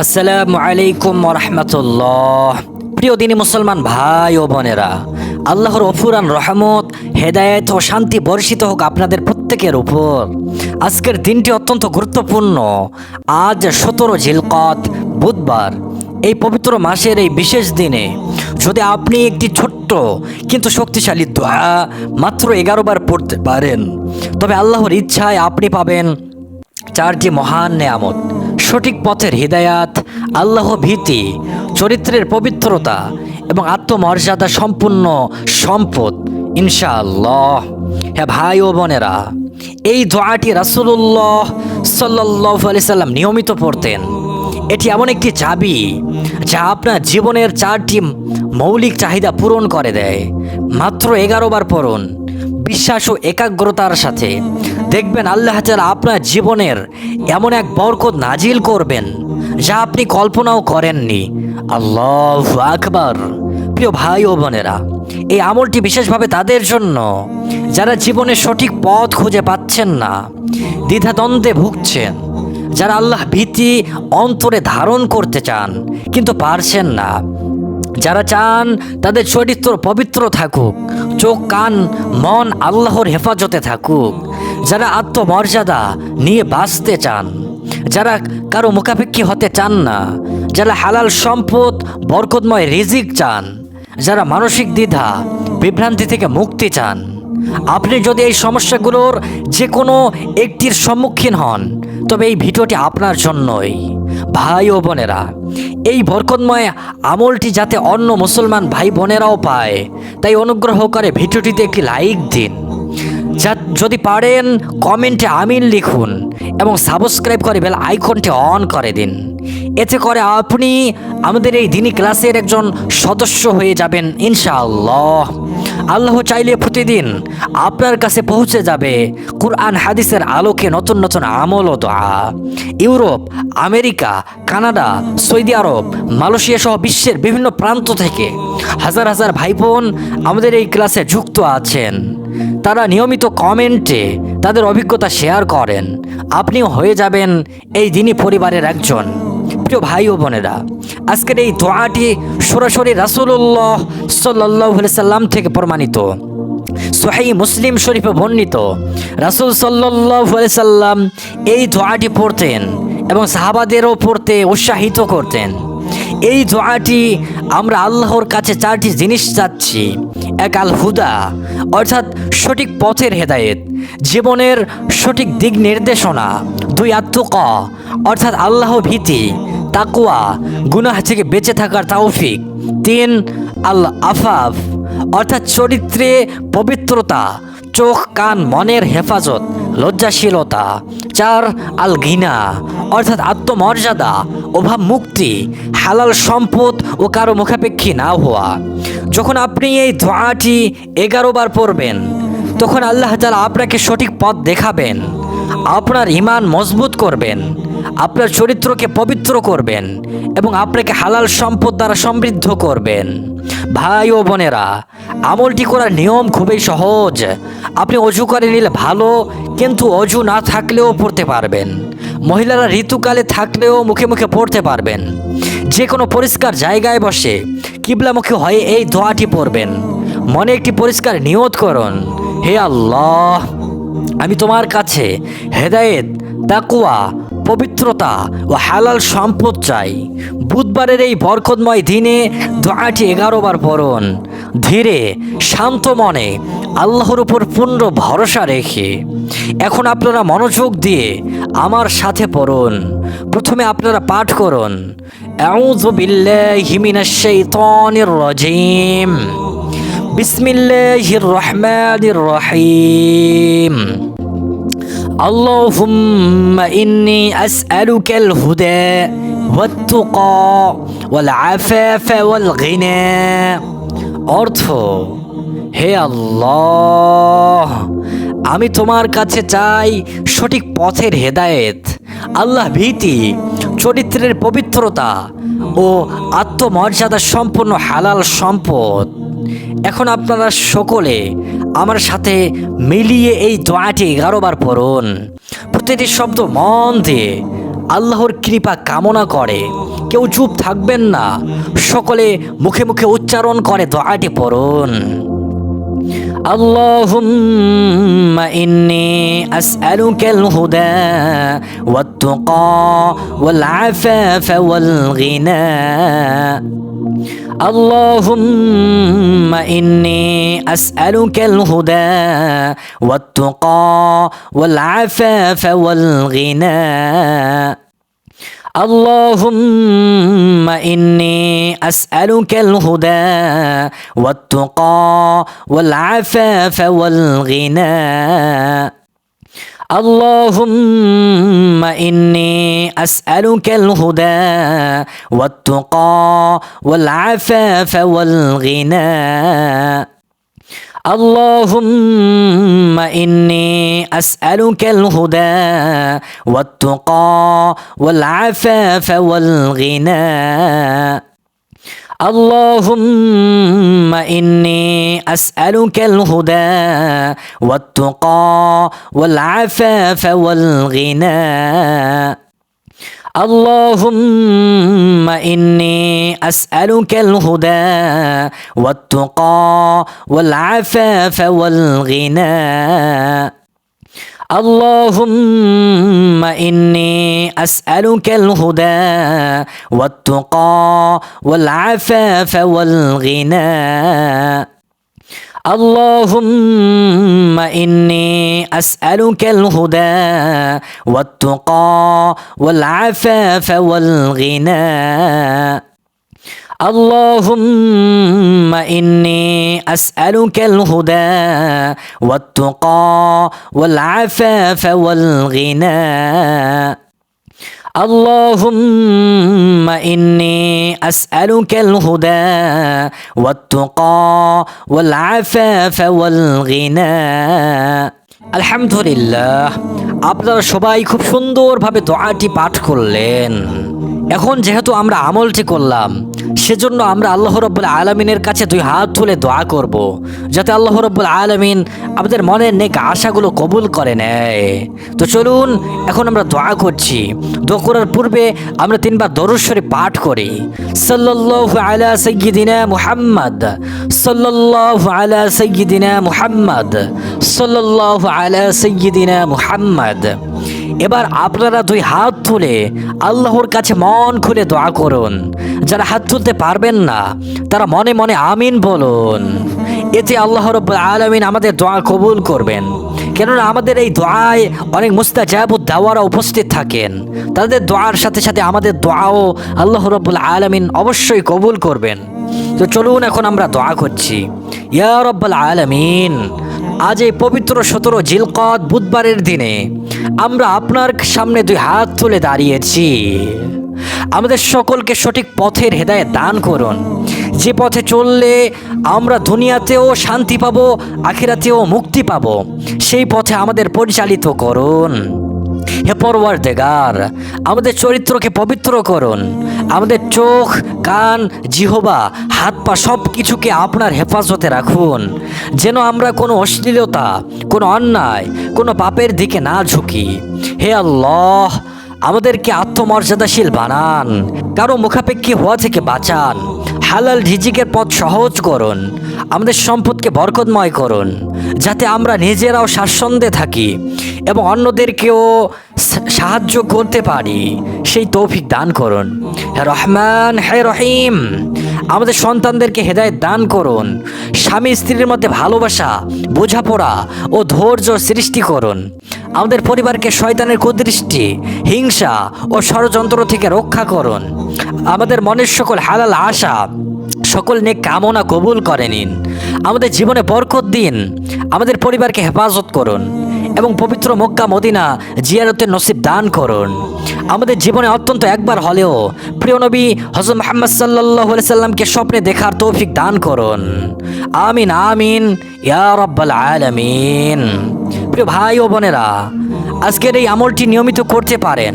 আসসালামু আলাইকুম রহমতুল্লাহ। প্রিয় দিনী মুসলমান ভাই ও বোনেরা, আল্লাহর অফুরান রহমত, হেদায়েত ও শান্তি বর্ষিত হোক আপনাদের প্রত্যেকের উপর। আজকের দিনটি অত্যন্ত গুরুত্বপূর্ণ। আজ 17 জিলকত, বুধবার। এই পবিত্র মাসের এই বিশেষ দিনে যদি আপনি একটি ছোট্ট কিন্তু শক্তিশালী দোয়া মাত্র 11 বার পড়তে পারেন, তবে আল্লাহর ইচ্ছায় আপনি পাবেন 4টি মহান নেয়ামত: সঠিক পথের হিদায়াত, আল্লাহ ভীতি, চরিত্রের পবিত্রতা এবং আত্মমর্যাদা সম্পূর্ণ সম্পদ, ইনশাআল্লাহ। হ্যাঁ ভাই ও বোনেরা, এই দোয়াটি রাসূলুল্লাহ সাল্লাল্লাহু আলাইহি সাল্লাম নিয়মিত পড়তেন। এটি এমন একটি চাবি যা আপনার জীবনের 4টি মৌলিক চাহিদা পূরণ করে দেয়। মাত্র 11 বার পড়ুন বিশ্বাস ও একাগ্রতার সাথে, দেখবেন আল্লাহ তাআলা আপনার জীবনের এমন এক বরকত নাজিল করবেন যা আপনি কল্পনাও করেননি। আল্লাহু আকবার। প্রিয় ভাই ও বোনেরা, এই আমলটি বিশেষভাবে তাদের জন্য যারা জীবনে সঠিক পথ খুঁজে পাচ্ছেন না, দ্বিধাদ্বন্দ্বে ভুগছেন, যারা আল্লাহ ভীতি অন্তরে ধারণ করতে চান কিন্তু পারছেন না, যারা চান তাদের চরিত্র পবিত্র থাকুক, চোখ কান মন আল্লাহর হেফাজতে থাকুক, যারা আত্মমর্যাদা নিয়ে বাঁচতে চান, যারা কারো মুখাপেক্ষী হতে চান না, যারা হালাল সম্পদ বরকতময় রিজিক চান, যারা মানসিক দ্বিধা বিভ্রান্তি থেকে মুক্তি চান। আপনি যদি এই সমস্যাগুলোর যে কোনো একটির সম্মুখীন হন, তবে এই ভিডিওটি আপনার জন্যই। ভাই ও বোনেরা, এই বরকতময় আমলটি যাতে অন্য মুসলমান ভাই বোনেরাও পায়, তাই অনুগ্রহ করে ভিডিওটিতে একটি লাইক দিন। যদি পারেন কমেন্টে আমিন লিখুন এবং সাবস্ক্রাইব করে বেল আইকনটি অন করে দিন। এতে করে আপনি আমাদের এই দিনী ক্লাসের একজন সদস্য হয়ে যাবেন ইনশাআল্লাহ। আল্লাহ চাইলে প্রতিদিন আপনার কাছে পৌঁছে যাবে কুরআন হাদিসের আলোকে নতুন নতুন আমল ও দোয়া। ইউরোপ, আমেরিকা, কানাডা, সৌদি আরব, মালয়েশিয়া সহ বিশ্বের বিভিন্ন প্রান্ত থেকে হাজার হাজার ভাই বোন আমাদের এই ক্লাসে যুক্ত আছেন। তারা নিয়মিত কমেন্টে তাদের অভিজ্ঞতা শেয়ার করেন। আপনিও হয়ে যাবেন এই দিনী পরিবারের একজন। প্রিয় ভাই ও বোনেরা, আজকের এই দোয়াটি সরাসরি রাসূলুল্লাহ সাল্লাল্লাহু আলাইহি সাল্লাম থেকে প্রমাণিত। সহিহ মুসলিম শরীফে বর্ণিত, রাসূল সাল্লাল্লাহু আলাইহি সাল্লাম এই দোয়াটি পড়তেন এবং সাহাবাদেরও পড়তে উৎসাহিত করতেন। এই দোয়াটি আমরা আল্লাহর কাছে 4টি জিনিস চাচ্ছি: এক, আল হুদা অর্থাৎ সঠিক পথের হেদায়েত, জীবনের সঠিক দিক নির্দেশনা; 2, আত্তুকা অর্থাৎ আল্লাহ ভীতি, তাকওয়া, গুনাহ থেকে বেঁচে থাকার তৌফিক; 3, আল আফাফ অর্থাৎ চরিত্রে পবিত্রতা, চোখ কান মনের হেফাজত, লজ্জাশীলতা; 4, আল গিনা অর্থাৎ আত্মমর্যাদা, অভাব মুক্তি, হালাল সম্পদ ও কারো মুখাপেক্ষী না হওয়া। যখন আপনি এই দোয়াটি 11 বার পড়বেন, তখন আল্লাহ তাআলা আপনাকে সঠিক পথ দেখাবেন, আপনার ঈমান মজবুত করবেন, আপনার চরিত্রকে পবিত্র করবেন এবং আপনাকে হালাল সম্পদ দ্বারা সমৃদ্ধ করবেন। ভাই ও বোনেরা, আমলটি করার নিয়ম খুবই সহজ। আপনি অজু করে নিলে ভালো, কিন্তু অজু না থাকলেও পড়তে পারবেন। মহিলারা ঋতুকালে থাকলেও মুখে মুখে পড়তে পারবেন। যে কোনো পরিষ্কার জায়গায় বসে কিবলামুখী হয়ে এই দোয়াটি পড়বেন। মনে একটি পরিষ্কার নিয়ত করুন: হে আল্লাহ, আমি তোমার কাছে হেদায়েত, তাকওয়া, পবিত্রতা ও হালাল সম্পদ চাই। বুধবারের এই বরকতময় দিনে দোয়াটি 11 বার পড়ুন, ধীরে শান্ত মনে আল্লাহর উপর পূর্ণ ভরসা রেখে। এখন আপনারা মনোযোগ দিয়ে আমার সাথে পড়ুন। প্রথমে আপনারা পাঠ করুন: আউযু বিল্লাহি মিনাশ শাইতানির রাজিম, বিসমিল্লাহির রহমানির রহিম। আল্লাহুম্মা ইন্নী আসআলুকাল হুদা ওয়াত তুকা ওয়াল আফাফা ওয়াল গিনা। অর্থ: হে আল্লাহ, আমি তোমার কাছে চাই সঠিক পথের হেদায়েত, আল্লাহ ভীতি, চরিত্রের পবিত্রতা ও আত্মমর্যাদা সম্পন্ন হালাল সম্পদ। এখন আপনারা সকলে আমার সাথে মিলিয়ে এই দোয়াটি 11 বার পড়ুন। প্রতিটি শব্দ মন দিয়ে আল্লাহর কৃপা কামনা করে। কেউ চুপ থাকবেন না, সকলে মুখে মুখে উচ্চারণ করে দোয়াটি পড়ুন। اللهم إني أسألك الهدى والتقى والعفاف والغنى اللهم إني أسألك الهدى والتقى والعفاف والغنى اللهم إني أسألك الهدى والتقى والعفاف والغنى اللهم إني أسألك الهدى والتقى والعفاف والغنى اللهم إني أسألك الهدى والتقى والعفاف والغنى اللهم إني أسألك الهدى والتقى والعفاف والغنى اللهم إني أسألك الهدى والتقى والعفاف والغنى اللهم إني أسألك الهدى والتقى والعفاف والغنى اللهم إني أسألك الهدى والتقى والعفاف والغنى اللهم إني أسألك الهدى والتقى والعفاف والغنى اللهم إني أسألك الهدى والتقى والعفاف والغنى আলহামদুলিল্লাহ, আপনারা সবাই খুব সুন্দরভাবে দোয়াটি পাঠ করলেন। এখন যেহেতু আমরা আমলটি করলাম, সেজন্য আমরা আল্লাহ রাব্বুল আলামিনের কাছে দুই হাত তুলে দোয়া করব, যাতে আল্লাহ রাব্বুল আলামিন আমাদের মনের নেক আশাগুলো কবুল করে নেয়। তো চলুন এখন আমরা দোয়া করছি। দোয়া করার পূর্বে আমরা তিনবার দরুদ শরীফ পাঠ করি। সাল্লাল্লাহু আলা সাইয়্যিদিনা মুহাম্মদ, সাল্লাল্লাহু আলা সাইয়্যিদিনা মুহাম্মদ, সাল্লাল্লাহু আলা সাইয়্যিদিনা মুহাম্মদ। এবার আপনারা দুই হাত তুলে আল্লাহর কাছে মন খুলে দোয়া করুন। যারা হাত তুলতে পারবেন না, তারা মনে মনে আমিন বলুন। এতে আল্লাহ রাব্বুল আলামিন আমাদের দোয়া কবুল করবেন। কেননা আমাদের এই দোয়ায় অনেক মুস্তাজাবুদ দাওয়ারা উপস্থিত থাকেন। তাদের দোয়ার সাথে সাথে আমাদের দোয়াও আল্লাহ রাব্বুল আলামিন অবশ্যই কবুল করবেন। তো চলুন এখন আমরা দোয়া করছি। ইয়া রাব্বুল আলামিন, আজ এই পবিত্র 17 জিলকদ বুধবারের দিনে আমরা আপনার সামনে দুই হাত তুলে দাঁড়িয়েছি। আমাদের সকলকে সঠিক পথের হেদায়েত দান করুন, যে পথে চললে আমরা দুনিয়াতেও শান্তি পাবো, আখিরাতেও মুক্তি পাবো, সেই পথে আমাদের পরিচালিত করুন। হে পরওয়ারদিগার, আমাদের চরিত্রকে পবিত্র করুন। আমাদের চোখ, কান, জিহবা, হাত পা সব কিছুকে আপনার হেফাজতে রাখুন, যেন আমরা কোনো অশ্লীলতা, কোনো অন্যায়, কোনো পাপের দিকে না ঝুঁকি। হে আল্লাহ, আমাদেরকে আত্মমর্যাদাশীল বানান, কারো মুখাপেক্ষী হওয়া থেকে বাঁচান। হালাল রিজিকের পথ সহজ করুন, আমাদের সম্পদকে বরকতময় করুন, যাতে আমরা নিজেরাও স্বাচ্ছন্দ্যে থাকি এবং অন্যদেরকেও সাহায্য করতে পারি, সেই তৌফিক দান করুন। হে রহমান, হে রহিম, আমাদের সন্তানদেরকে হেদায়েত দান করুন। স্বামী স্ত্রীর মধ্যে ভালোবাসা, বোঝাপড়া ও ধৈর্য সৃষ্টি করুন। আমাদের পরিবারকে শয়তানের কুদৃষ্টি, হিংসা ও ষড়যন্ত্র থেকে রক্ষা করুন। আমাদের মনের সকল হালাল আশা, সকল নেক কামনা কবুল করে নিন। আমাদের জীবনে বরকত দিন। আমাদের পরিবারকে হেফাজত করুন এবং পবিত্র মক্কা মদিনা জিয়ারতের নসিব দান করুন। আমাদের জীবনে অত্যন্ত একবার হলেও প্রিয় নবী হযরত মুহাম্মদ সাল্লাল্লাহু আলাইহি সাল্লামকে স্বপ্নে দেখার তৌফিক দান করুন। আমিন আমিন ইয়া রাব্বাল আলামিন। প্রিয় ভাই ও বোনেরা, আজকের এই আমলটি নিয়মিত করতে পারেন।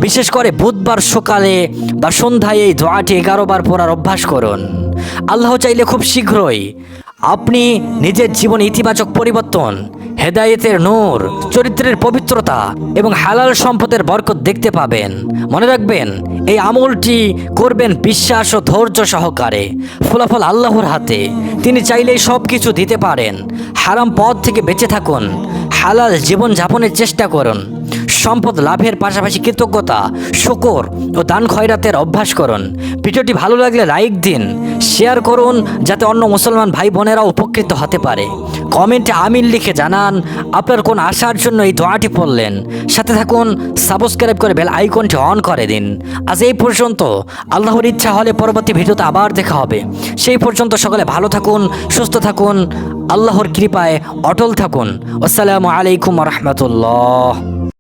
বিশেষ করে বুধবার সকালে বা সন্ধ্যায় এই দোয়াটি 11 বার পড়ার অভ্যাস করুন। আল্লাহ চাইলে খুব শীঘ্রই আপনি নিজের জীবনে ইতিবাচক পরিবর্তন, হেদায়েতের নূর, চরিত্রের পবিত্রতা এবং হালাল সম্পদের বরকত দেখতে পাবেন। মনে রাখবেন, এই আমলটি করবেন বিশ্বাস ও ধৈর্য সহকারে। ফলাফল আল্লাহর হাতে, তিনি চাইলেই সব কিছু দিতে পারেন। হারাম পথ থেকে বেঁচে থাকুন, হালাল জীবন যাপনের চেষ্টা করুন। সম্পদ লাভের পাশাপাশি কৃতজ্ঞতা, শুকর ও দান খয়রাতের অভ্যাস করুন। ভিডিওটি ভালো লাগলে লাইক দিন, শেয়ার করুন যাতে অন্য মুসলমান ভাই বোনেরা উপকৃত হতে পারে। কমেন্টে আমিন লিখে জানান আপনার কোন আশার জন্য এই দোয়াটি পড়লেন। সাথে থাকুন, সাবস্ক্রাইব করে বেল আইকনটি অন করে দিন। আজ এই পর্যন্ত, আল্লাহর ইচ্ছা হলে পরবর্তী ভিডিওতে আবার দেখা হবে। সেই পর্যন্ত সকলে ভালো থাকুন, সুস্থ থাকুন, আল্লাহর কৃপায় অটল থাকুন। আসসালামু আলাইকুম রহমতুল্লাহ।